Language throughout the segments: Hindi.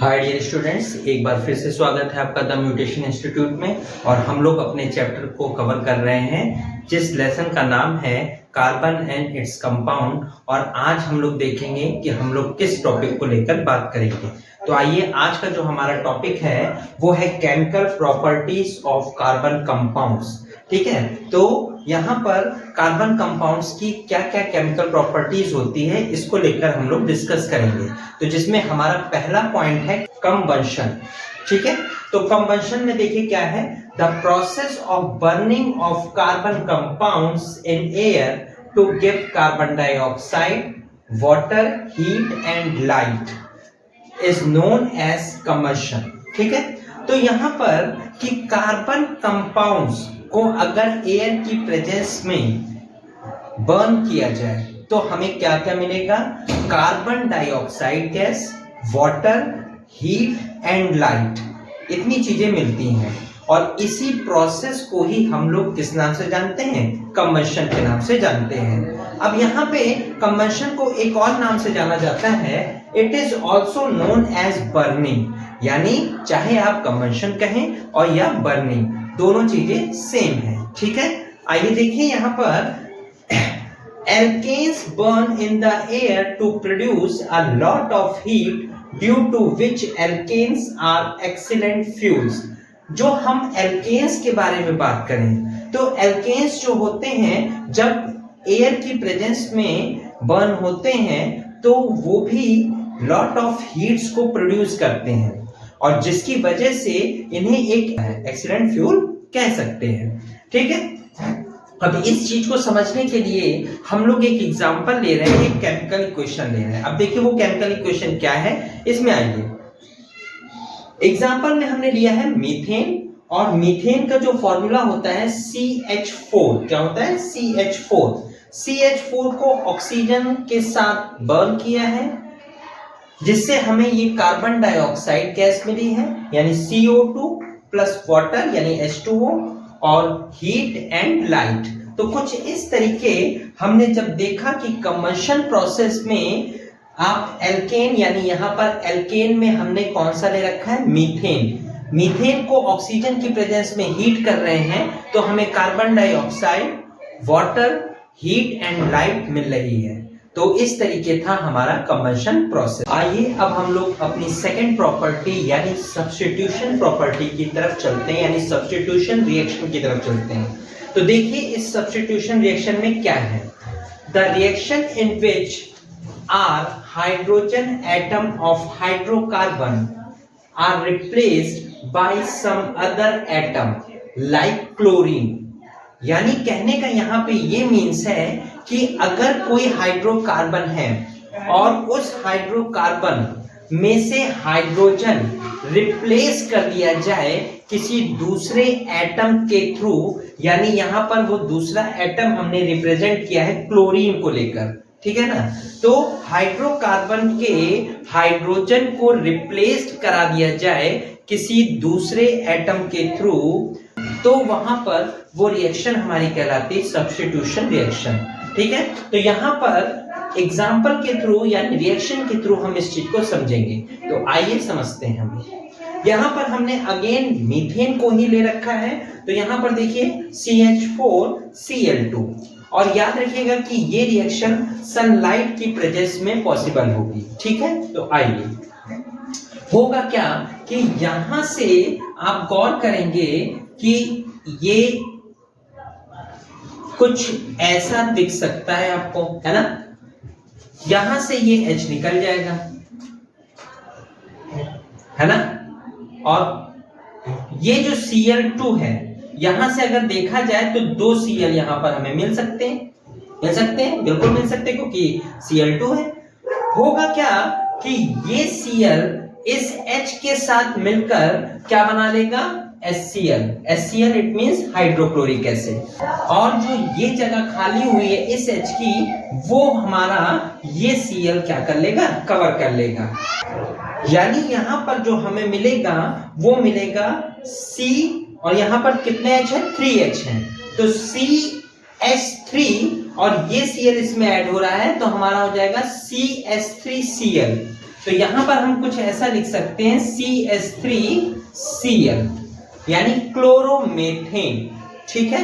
हाय डियर स्टूडेंट्स, एक बार फिर से स्वागत है आपका द म्यूटेशन इंस्टीट्यूट में। और हम लोग अपने चैप्टर को कवर कर रहे हैं जिस लेसन का नाम है कार्बन एंड इट्स कंपाउंड। और आज हम लोग देखेंगे कि हम लोग किस टॉपिक को लेकर बात करेंगे। तो आइए, आज का जो हमारा टॉपिक है वो है chemical properties of carbon compounds. ठीक है, तो यहाँ पर कार्बन कंपाउंड्स की क्या क्या केमिकल प्रॉपर्टीज होती है इसको लेकर हम लोग डिस्कस करेंगे। तो जिसमें हमारा पहला पॉइंट है कंबंशन। ठीक है, तो कंबंशन में देखिए क्या है, the process of burning of carbon compounds in air to give carbon dioxide, water, heat and light is known as combustion. ठीक है, तो यहाँ पर कि कार्बन कंपाउंड्स को अगर एयर की प्रेजेंस में बर्न किया जाए तो हमें क्या क्या मिलेगा, carbon dioxide gas, water, heat and light, इतनी चीजें मिलती हैं। और इसी प्रोसेस को ही हम लोग किस नाम से जानते हैं, कंबंशन के नाम से जानते हैं। अब यहाँ पे कंबंशन को एक और नाम से जाना जाता है, it is also known as burning. यानी चाहे आप कंबंशन कहें और या बर्निंग, दोनों चीजें सेम है। ठीक है, आइए देखिए यहाँ पर alkanes burn in the air to produce a lot of heat due to which alkanes are excellent fuels। जो हम alkanes के बारे में बात करें तो alkanes जो होते हैं जब एयर की प्रेजेंस में बर्न होते हैं तो वो भी लॉट ऑफ हीट्स को प्रोड्यूस करते हैं और जिसकी वजह से इन्हें एक एक्सीलेंट फ्यूल कह सकते हैं। ठीक है, अब इस चीज को समझने के लिए हम लोग एक एग्जांपल ले रहे हैं, एक केमिकल इक्वेशन ले रहे हैं। अब देखिए वो केमिकल इक्वेशन क्या है, इसमें आइए एग्जांपल में हमने लिया है मीथेन, और मीथेन का जो फॉर्मूला होता है CH4। क्या होता है, CH4। CH4 को ऑक्सीजन के साथ बर्न किया है जिससे हमें ये कार्बन डाइऑक्साइड गैस मिली है, यानी CO2 प्लस वाटर यानी H2O और हीट एंड लाइट। तो कुछ इस तरीके हमने जब देखा कि कंबंशन प्रोसेस में आप एल्केन, यानी यहाँ पर एल्केन में हमने कौन सा ले रखा है, मीथेन। मीथेन को ऑक्सीजन की प्रेजेंस में हीट कर रहे हैं तो हमें carbon dioxide, water, heat and light मिल रही है। तो इस तरीके था हमारा कंबंशन प्रोसेस। आइए अब हम लोग अपनी सेकंड प्रॉपर्टी यानी सब्स्टिट्यूशन प्रॉपर्टी की तरफ चलते हैं, यानी सब्स्टिट्यूशन रिएक्शन की तरफ चलते हैं। तो देखिए इस सब्स्टिट्यूशन रिएक्शन में क्या है, the reaction in which are hydrogen atom of hydrocarbon are replaced by some other atom like chlorine. यानी कहने का यहाँ पे ये मीन्स है कि अगर कोई हाइड्रोकार्बन है और उस हाइड्रोकार्बन में से हाइड्रोजन रिप्लेस कर दिया जाए किसी दूसरे एटम के थ्रू, यानी यहाँ पर वो दूसरा एटम हमने रिप्रेजेंट किया है क्लोरीन को लेकर। ठीक है ना, तो हाइड्रोकार्बन के हाइड्रोजन को रिप्लेस करा दिया जाए किसी दूसरे एटम के थ्रू, तो वहां पर वो रिएक्शन हमारी कहलाती है सब्स्टिट्यूशन रिएक्शन। ठीक है, तो यहाँ पर एग्जाम्पल के थ्रू यानी रिएक्शन के थ्रू हम इस चीज को समझेंगे। तो आइए समझते हैं हम। यहाँ पर हमने अगेन मीथेन को ही ले रखा है, तो यहाँ पर देखिए CH4Cl2, और याद रखिएगा कि ये रिएक्शन सनलाइट की प्रेजेंस में पॉसिबल होगी। ठीक है, तो आइए होगा क्या कि यहां से आप गौर करेंगे कि ये कुछ ऐसा दिख सकता है आपको, है ना। यहां से ये H निकल जाएगा, है ना, और ये जो Cl2 है यहां से अगर देखा जाए तो 2 Cl यहां पर हमें मिल सकते हैं, बिल्कुल मिल सकते हैं क्योंकि Cl2 है। होगा क्या कि ये Cl इस H के साथ मिलकर क्या बना लेगा, HCl it means hydrochloric acid, और जो ये जगह खाली हुई है इस H की, वो हमारा ये Cl क्या कर लेगा, कवर कर लेगा। यानी यहाँ पर जो हमें मिलेगा वो मिलेगा C, और यहाँ पर कितने H है, 3H है, तो CH3 और ये Cl इसमें ऐड हो रहा है तो हमारा हो जाएगा CH3Cl। तो यहां पर हम कुछ ऐसा लिख सकते हैं CH3Cl यानी क्लोरोमेथेन। ठीक है,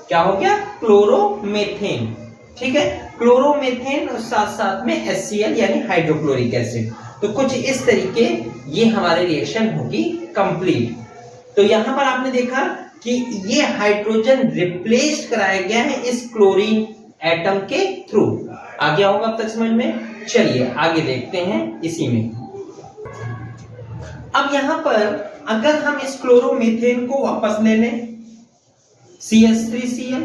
क्या हो गया? क्लोरोमेथेन। ठीक है, क्लोरोमेथेन और साथ साथ में HCl यानी हाइड्रोक्लोरिक एसिड। तो कुछ इस तरीके ये हमारे रिएक्शन होगी कंप्लीट। तो यहां पर आपने देखा कि ये हाइड्रोजन रिप्लेस कराया गया है इस क्लोरीन एटम के थ्रू। आ गया होगा अब तक समझ में? चलिए आगे देखते हैं इसी में। अब यहां पर अगर हम इस क्लोरोमीथेन को वापस ले लें CH3Cl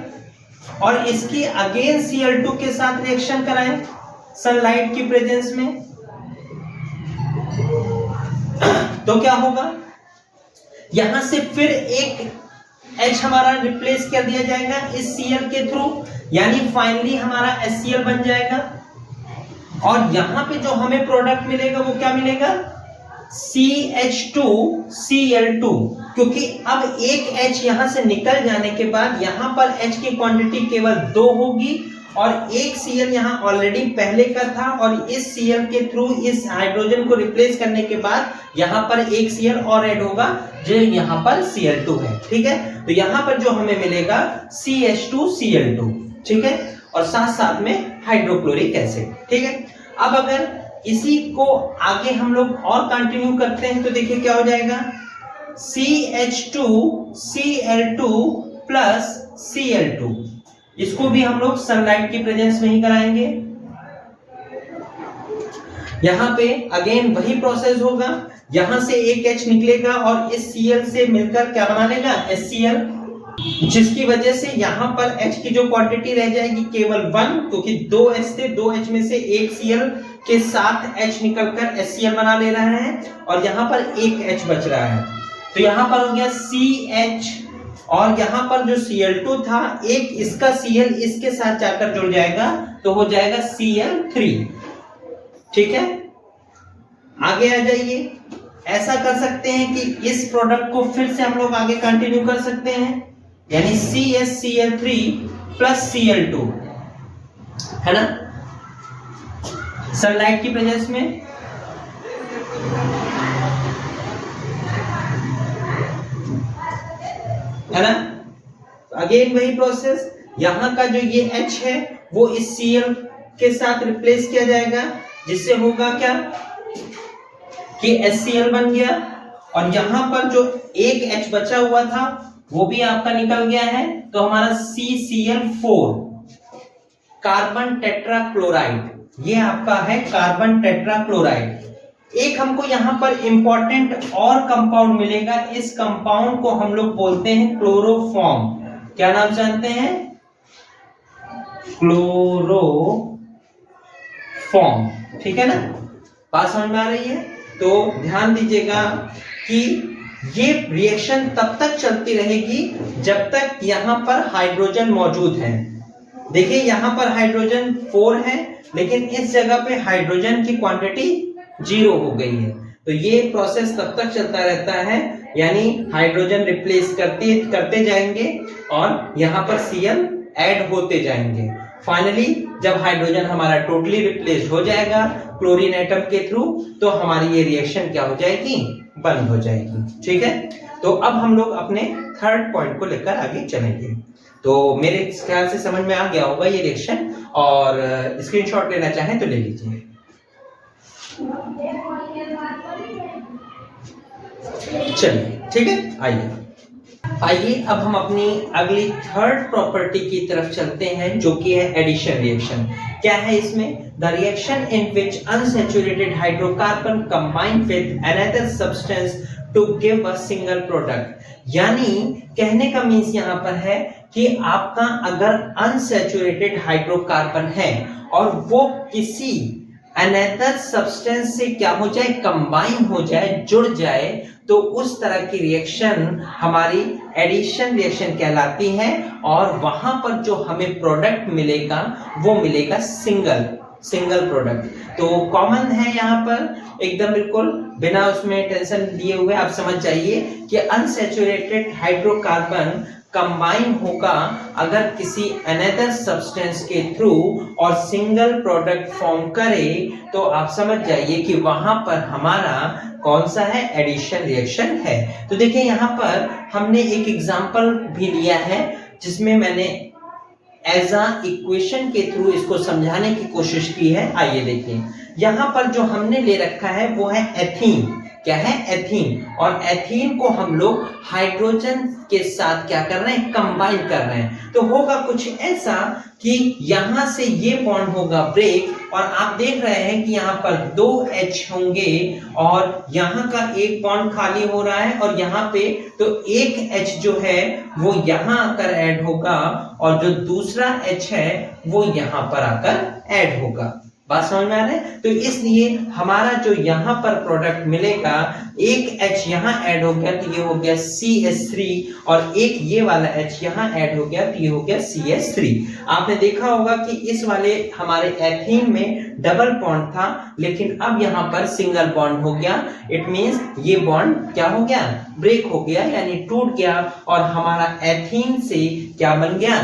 और इसकी अगेन Cl2 के साथ रिएक्शन कराएं सनलाइट की प्रेजेंस में, तो क्या होगा? यहां से फिर एक H हमारा रिप्लेस कर दिया जाएगा इस Cl के थ्रू, यानी फाइनली हमारा HCl बन जाएगा। और यहां पे जो हमें प्रोडक्ट मिलेगा वो क्या मिलेगा? CH2Cl2, क्योंकि अब एक H यहां से निकल जाने के बाद यहां पर H की क्वांटिटी केवल 2 होगी और एक Cl यहां ऑलरेडी पहले का था और इस Cl के थ्रू इस हाइड्रोजन को रिप्लेस करने के बाद यहां पर एक Cl और ऐड होगा जो यहां पर Cl2 है। ठीक है, तो यहां पर जो हमें मिलेगा CH2Cl2। ठीक है, और साथ साथ में हाइड्रोक्लोरिक एसिड। ठीक है, अब अगर इसी को आगे हम लोग और कंटिन्यू करते हैं तो देखिए क्या हो जाएगा? CH2Cl2 प्लस Cl2, इसको भी हम लोग सनलाइट की प्रेजेंस में ही कराएंगे। यहां पे अगेन वही प्रोसेस होगा, यहां से एक H निकलेगा और इस Cl से मिलकर क्या बना लेगा? HCl, जिसकी वजह से यहां पर H की जो क्वांटिटी रह जाएगी केवल 1, क्योंकि 2 H थे, 2 H में से एक Cl के साथ H निकलकर HCl बना ले रहा है और यहां पर एक H बच रहा है। तो यहां पर हो गया CH और यहां पर जो Cl2 था एक इसका Cl इसके साथ जाकर जुड़ जाएगा तो हो जाएगा Cl3। ठीक है, आगे आ जाइए। ऐसा कर सकते हैं कि इस प्रोडक्ट को फिर से हम लोग आगे कंटिन्यू कर सकते हैं, यानी CH3 प्लस Cl2, है ना, सनलाइट की प्रेजेंस में। है ना, अगेन वही प्रोसेस, यहां का जो ये H है वो इस Cl के साथ रिप्लेस किया जाएगा, जिससे होगा क्या कि HCl बन गया और यहां पर जो एक H बचा हुआ था वो भी आपका निकल गया है, तो हमारा CCl4 कार्बन टेट्राक्लोराइड, ये आपका है कार्बन टेट्राक्लोराइड। एक हमको यहां पर इंपॉर्टेंट और कंपाउंड मिलेगा, इस कंपाउंड को हम लोग बोलते हैं क्लोरोफॉर्म। क्या नाम जानते हैं? क्लोरोफॉर्म। ठीक है ना, बात समझ में आ रही है? तो ध्यान दीजिएगा कि ये रिएक्शन तब तक चलती रहेगी जब तक यहां पर हाइड्रोजन मौजूद है। देखिए यहां पर हाइड्रोजन 4 है, लेकिन इस जगह पे हाइड्रोजन की क्वांटिटी 0 हो गई है। तो ये प्रोसेस तब तक चलता रहता है, यानी हाइड्रोजन रिप्लेस करते जाएंगे और यहां पर Cl ऐड होते जाएंगे। फाइनली जब हाइड्रोजन हमारा टोटली रिप्लेस हो जाएगा क्लोरीन एटम के थ्रू, तो हमारी ये रिएक्शन क्या हो जाएगी? बंद हो जाएगी। ठीक है, तो अब हम लोग अपने थर्ड पॉइंट को लेकर आगे चलेंगे। तो मेरे ख्याल से समझ में आ गया होगा ये रिएक्शन, और स्क्रीनशॉट लेना चाहें तो ले लीजिए। चलिए ठीक है, आइए अब हम अपनी अगली थर्ड प्रॉपर्टी की तरफ चलते हैं, जो कि है एडिशन रिएक्शन। क्या है इसमें? The reaction in which unsaturated hydrocarbon combine with another substance to give a single product. यानी कहने का मीन्स यहाँ पर है कि आपका अगर अनसैचुरेटेड हाइड्रोकार्बन है और वो किसी अनदर सब्सटेंस से क्या हो जाए? कंबाइन हो जाए, जुड़ जाए, तो उस तरह की रिएक्शन हमारी एडिशन रिएक्शन कहलाती है। और वहां पर जो हमें प्रोडक्ट मिलेगा वो मिलेगा सिंगल प्रोडक्ट। तो कॉमन है यहाँ पर एकदम बिल्कुल बिना उसमें टेंशन लिए हुए आप समझ जाइए कि अनसैचुरेटेड हाइड्रोकार्बन कंबाइन होगा अगर किसी अनदर सब्सटेंस के थ्रू और सिंगल प्रोडक्ट फॉर्म करे, तो आप समझ जाइए कि वहां पर हमारा कौन सा है, एडिशन रिएक्शन है। तो देखिए यहाँ पर हमने एक एग्जांपल भी लिया है जिसमें मैंने एज अ इक्वेशन के थ्रू इसको समझाने की कोशिश की है। आइए देखिए, यहाँ पर जो हमने ले रखा है वो है एथीन। क्या है, एथीन। और एथीन को हम लोग हाइड्रोजन के साथ क्या कर रहे हैं, कंबाइन कर रहे हैं। तो होगा कुछ ऐसा कि यहां से ये बॉन्ड होगा ब्रेक, और आप देख रहे हैं कि यहाँ पर 2 H होंगे और यहाँ का एक बॉन्ड खाली हो रहा है और यहाँ पे तो एक H जो है वो यहाँ आकर ऐड होगा और जो दूसरा H है वो यहाँ पर आकर ऐड होगा। बात समझ में आ रहा है? तो इसलिए हमारा जो यहाँ पर प्रोडक्ट मिलेगा, एक H यहाँ ऐड हो गया तो ये हो गया CH3 और एक ये वाला H यहाँ ऐड हो गया तो ये हो गया CH3। आपने देखा होगा कि इस वाले हमारे एथीन में डबल बॉन्ड था, लेकिन अब यहाँ पर सिंगल बॉन्ड हो गया। इट मींस ये बॉन्ड क्या हो गया, ब्रेक हो गया, यानी टूट गया और हमारा एथीन से क्या बन गया,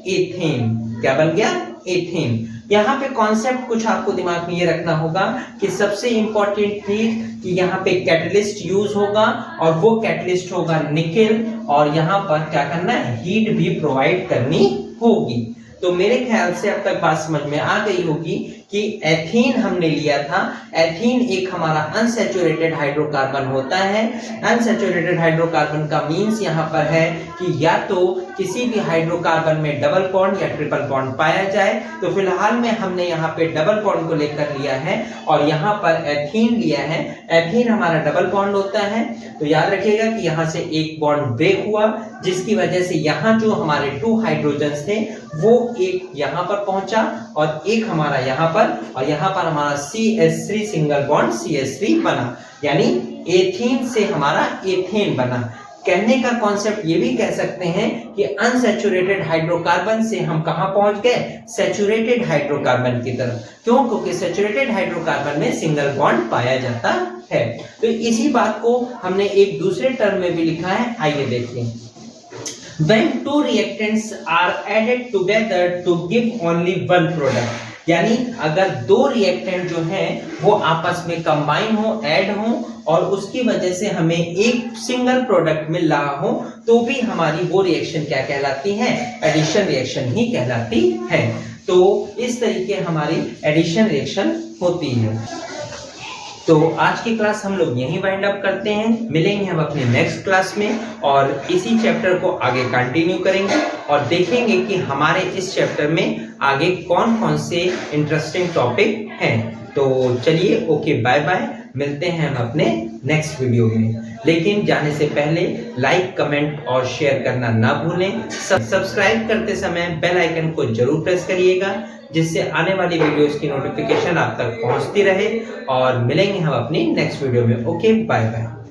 एथेन। क्या बन गया, एथेन। यहाँ पे कॉन्सेप्ट कुछ आपको दिमाग में ये रखना होगा कि सबसे इंपॉर्टेंट चीज कि यहाँ पे कैटलिस्ट यूज होगा और वो कैटलिस्ट होगा निकेल, और यहाँ पर क्या करना है, हीट भी प्रोवाइड करनी होगी। तो मेरे ख्याल से अब तक बात समझ में आ गई होगी कि एथीन हमने लिया था। एथीन एक हमारा अनसैचुरेटेड हाइड्रोकार्बन होता है। अनसैचुरेटेड हाइड्रोकार्बन का मींस यहाँ पर है कि या तो किसी भी हाइड्रोकार्बन में डबल बॉन्ड या ट्रिपल बॉन्ड पाया जाए, तो फिलहाल में हमने यहाँ पे डबल बॉन्ड को लेकर लिया है और यहाँ पर एथीन लिया है। एथीन हमारा डबल बॉन्ड होता है, तो याद रखिएगा कि यहाँ से एक बॉन्ड ब्रेक हुआ, जिसकी वजह से यहाँ जो हमारे 2 हाइड्रोजन थे वो एक यहाँ पर पहुंचा और एक हमारा यहाँ पर, और यहाँ पर हमारा CH3 सिंगल बॉन्ड CH3 बना, यानी एथीन से हमारा एथेन बना। कहने का कॉन्सेप्ट ये भी कह सकते हैं कि अनसैचुरेटेड हाइड्रोकार्बन से हम कहां पहुंच गए, सैचुरेटेड हाइड्रोकार्बन की तरफ। क्यों? क्योंकि सैचुरेटेड हाइड्रोकार्बन में सिंगल बॉन्ड पाया जाता है। तो इसी बात को हमने एक दूसरे टर्म में भी लिखा है। आइए देखिए, when 2 reactants are added together to give only one product, यानी अगर 2 रिएक्टेंट जो हैं वो आपस में कंबाइन हो, ऐड हो, और उसकी वजह से हमें एक सिंगल प्रोडक्ट मिल रहा हो, तो भी हमारी वो रिएक्शन क्या कहलाती है, एडिशन रिएक्शन ही कहलाती है। तो इस तरीके हमारी एडिशन रिएक्शन होती है। तो आज की क्लास हम लोग यहीं वाइंड अप करते हैं। मिलेंगे हम अपने नेक्स्ट क्लास में और इसी चैप्टर को आगे कंटिन्यू करेंगे और देखेंगे कि हमारे इस चैप्टर में आगे कौन कौन से इंटरेस्टिंग टॉपिक हैं। तो चलिए, ओके, बाय बाय, मिलते हैं हम अपने नेक्स्ट वीडियो में। लेकिन जाने से पहले लाइक, कमेंट और शेयर करना ना भूलें। सब्सक्राइब करते समय बेल आइकन को जरूर प्रेस करिएगा, जिससे आने वाली वीडियोस की नोटिफिकेशन आप तक पहुंचती रहे। और मिलेंगे हम अपनी नेक्स्ट वीडियो में। Okay, bye bye.